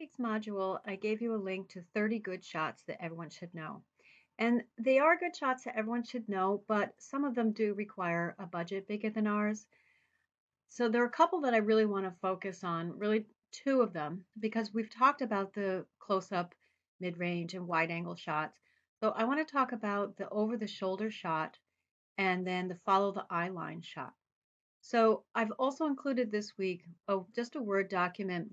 week's module, I gave you a link to 30 good shots that everyone should know. And they are good shots that everyone should know, but some of them do require a budget bigger than ours. So there are a couple that I really want to focus on, really two of them, because we've talked about the close up, mid range, and wide angle shots. So I want to talk about the over the shoulder shot and then the follow the eye line shot. So I've also included this week just a Word document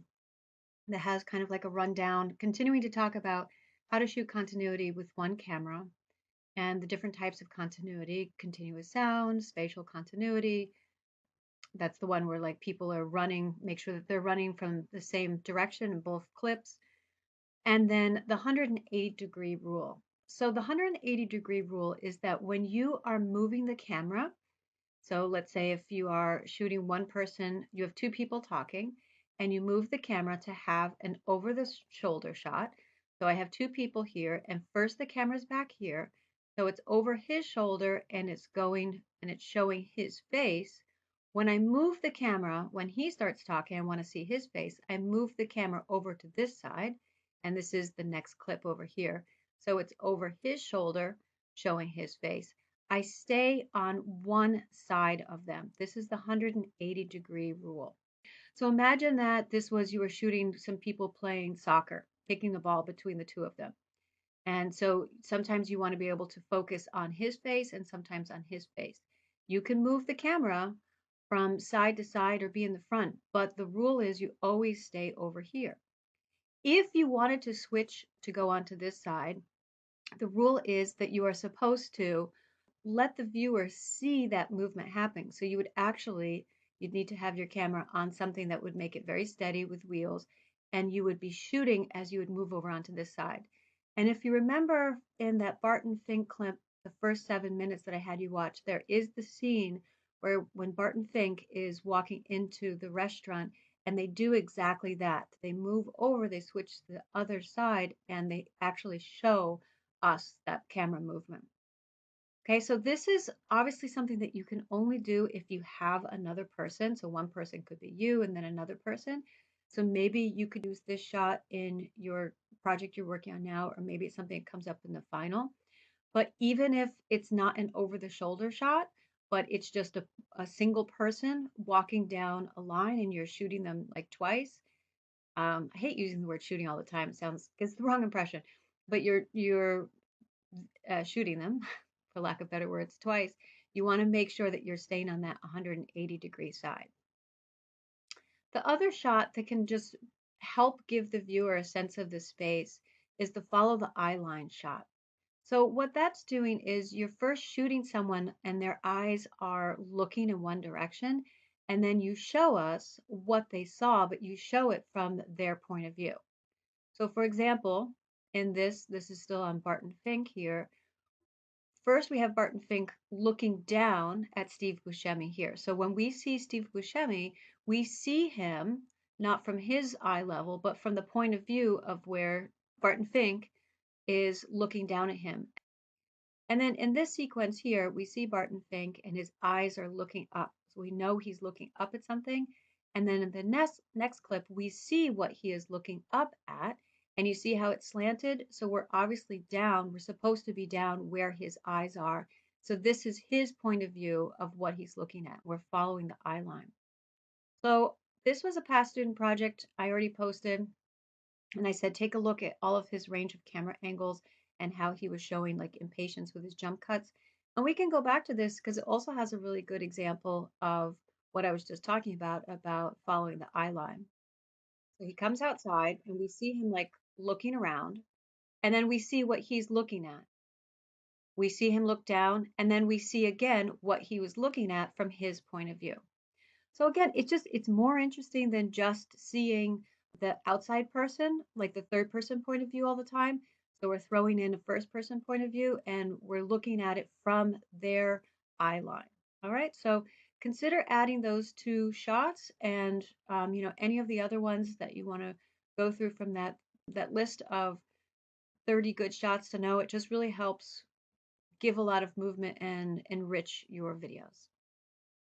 that has kind of like a rundown, continuing to talk about how to shoot continuity with one camera and the different types of continuity, continuous sound, spatial continuity. That's the one where like people are running, make sure that they're running from the same direction in both clips. And then the 180-degree rule. So the 180-degree rule is that when you are moving the camera, so let's say if you are shooting one person, you have two people talking, and you move the camera to have an over the shoulder shot. So I have two people here, and first the camera's back here. So it's over his shoulder and it's going and it's showing his face. When I move the camera, when he starts talking, I want to see his face. I move the camera over to this side, and this is the next clip over here. So it's over his shoulder, showing his face. I stay on one side of them. This is the 180-degree rule. So imagine that this was you were shooting some people playing soccer, kicking the ball between the two of them. And so sometimes you want to be able to focus on his face and sometimes on his face. You can move the camera from side to side or be in the front, but the rule is you always stay over here. If you wanted to switch to go onto this side, the rule is that you are supposed to let the viewer see that movement happening. So you'd need to have your camera on something that would make it very steady with wheels, and you would be shooting as you would move over onto this side. And if you remember in that Barton Fink clip, the first 7 minutes that I had you watch, there is the scene where when Barton Fink is walking into the restaurant and they do exactly that. They move over, they switch to the other side, and they actually show us that camera movement. Okay, so this is obviously something that you can only do if you have another person. So one person could be you and then another person. So maybe you could use this shot in your project you're working on now, or maybe it's something that comes up in the final. But even if it's not an over the shoulder shot, but it's just a single person walking down a line and you're shooting them like twice. I hate using the word shooting all the time. It gives the wrong impression, but you're shooting them, for lack of better words, twice, you want to make sure that you're staying on that 180-degree side. The other shot that can just help give the viewer a sense of the space is the follow the eye line shot. So what that's doing is you're first shooting someone and their eyes are looking in one direction, and then you show us what they saw, but you show it from their point of view. So for example, in this is still on Barton Fink here. First, we have Barton Fink looking down at Steve Buscemi here. So when we see Steve Buscemi, we see him not from his eye level, but from the point of view of where Barton Fink is looking down at him. And then in this sequence here, we see Barton Fink and his eyes are looking up. So we know he's looking up at something. And then in the next clip, we see what he is looking up at. And you see how it's slanted. So we're obviously down. We're supposed to be down where his eyes are. So this is his point of view of what he's looking at. We're following the eye line. So this was a past student project I already posted. And I said, take a look at all of his range of camera angles and how he was showing like impatience with his jump cuts. And we can go back to this because it also has a really good example of what I was just talking about following the eye line. So he comes outside and we see him like looking around, and then we see what he's looking at. We see him look down, and then we see again what he was looking at from his point of view. So again, it's more interesting than just seeing the outside person, like the third person point of view all the time. So we're throwing in a first person point of view and we're looking at it from their eye line. All right, so consider adding those two shots and any of the other ones that you want to go through from that list of 30 good shots to know. It just really helps give a lot of movement and enrich your videos.